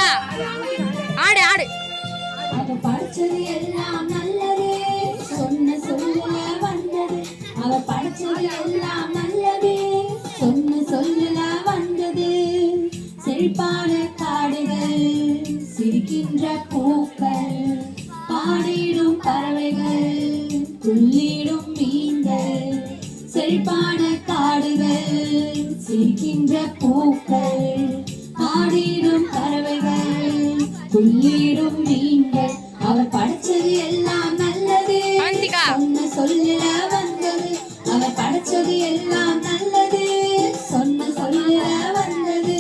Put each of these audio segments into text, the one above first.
அவந்திகா ஆடு ஆடு. அவ படிச்சது எல்லாம் நல்லது, சொன்ன சொல்லுல வந்தது. அவ படிச்சது எல்லாம் நல்லது, சொன்ன சொல்லுல வந்தது. செழிப்பான காடுகள், சிரிக்கின்ற பூக்கள், பாடிடும் பறவைகள், துள்ளிடும் மீன்கள். செழிப்பான காடுகள், சிரிக்கின்ற பூக்கள், பாடிடும் பறவைகள், துள்ளிடும் மீன்கள். அவர் படைச்சது எல்லாம் நல்லது, சொன்ன சொல்லுல வந்தது. அவர் படைச்சது எல்லாம் நல்லது, சொன்ன சொல்லுல வந்தது.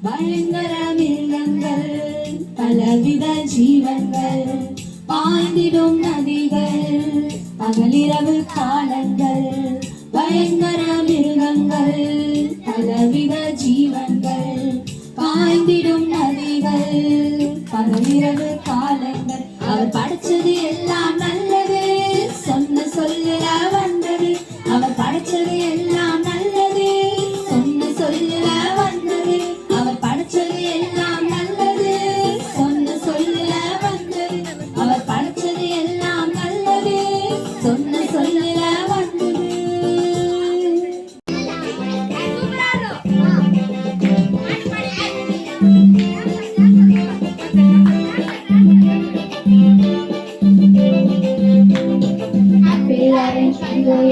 பயங்கர மிருகங்கள், பலவித ஜீவன்கள், பாய்ந்திடும் நதிகள், பகலிரவு காலங்கள். பயங்கர மிருகங்கள், பலவித ஜீவன்கள், பாய்ந்திடும் நதிகள், பகலிரவு காலங்கள். அவர் படைச்சது எல்லாம் நல்லது, சொன்ன சொல்லுல வந்தது. அவர் படைச்சது எல்லாம் நல்லது, சொன்ன சொல்லுல வந்தது. அவர் படைச்சது எல்லாம் நல்லது, சொன்ன சொல்லுல வந்தது. அவர் படைச்சது எல்லாம் நல்லது, சொன்ன சொல்லுல வந்தது.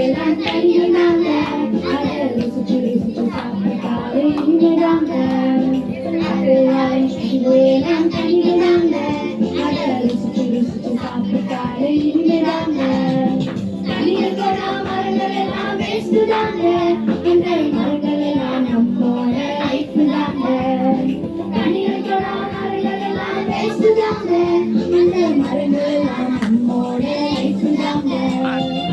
எல்லாம் கையினாங்க, அதை ருசிச்சு ருசிச்சு சாப்பிட்டாரு இங்கதாங்க. எல்லாம் கையினாங்க, அதை ருசிச்சு ருசிச்சு சாப்பிட்டாரு இங்கதாங்க. தனியர்கள மரங்கள் எல்லாம் வேஸ்டுதாங்க, இந்த மரங்கள் எல்லாம் நம்மோட லைஃப்தாங்க. தனியர்கள மரங்கள் எல்லாம் வேஸ்டுதாங்க, இந்த மரங்கள் எல்லாம் நம்மோட லைஃப்தாங்க.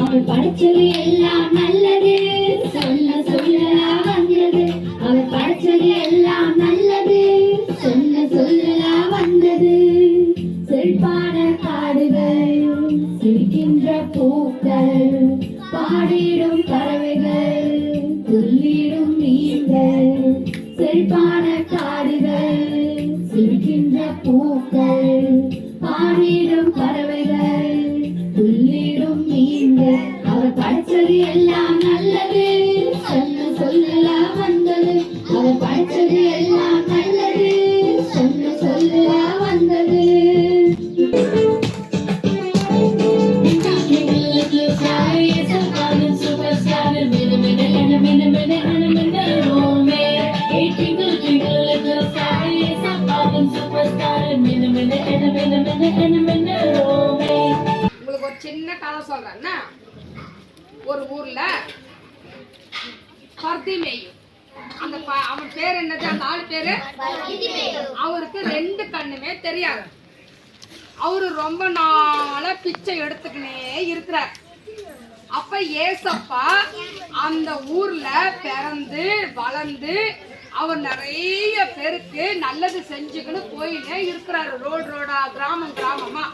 அவள் படைச்சது எல்லாம் நல்லது, சொன்ன சொல்லுல வந்தது. அவள் படைச்சது எல்லாம் நல்லது, சொன்ன சொல்லுல வந்தது. செழிப்பான காடுகள், சிரிக்கின்ற பூக்கள், பாடிடும் பறவைகள், துள்ளிடும் மீன்கள். செழிப்பான காடுகள், சிரிக்கின்ற பூக்கள், பாடிடும் பறவைகள், துள்ளிடும் மீன்கள். அவர் படைச்சது எல்லாம் நல்லது, சொன்ன சொல்லுல வந்தது. அவர் படைச்சது எல்லாம் நல்லது, சொன்ன சொல்லுல வந்தது. உங்களுக்கு ஒரு சின்ன கதை சொல்றேன்னா, ஒரு ஊர்ல பர்திமேயு, அந்த அவன் பேர் என்னது, அந்த ஆளு பேரு அவருக்கு 2 கண்ணுமே தெரியாது. அவரு ரொம்ப நாளா பிச்சை எடுத்துக்கினே இருக்கிறார். அப்ப ஏசப்பா அந்த ஊர்ல பிறந்து வளர்ந்து அவர் நிறைய பேருக்கு நல்லது செஞ்சுக்கின்னு போயினே இருக்கிறாரு, ரோடு ரோடா, கிராமம் கிராமமா.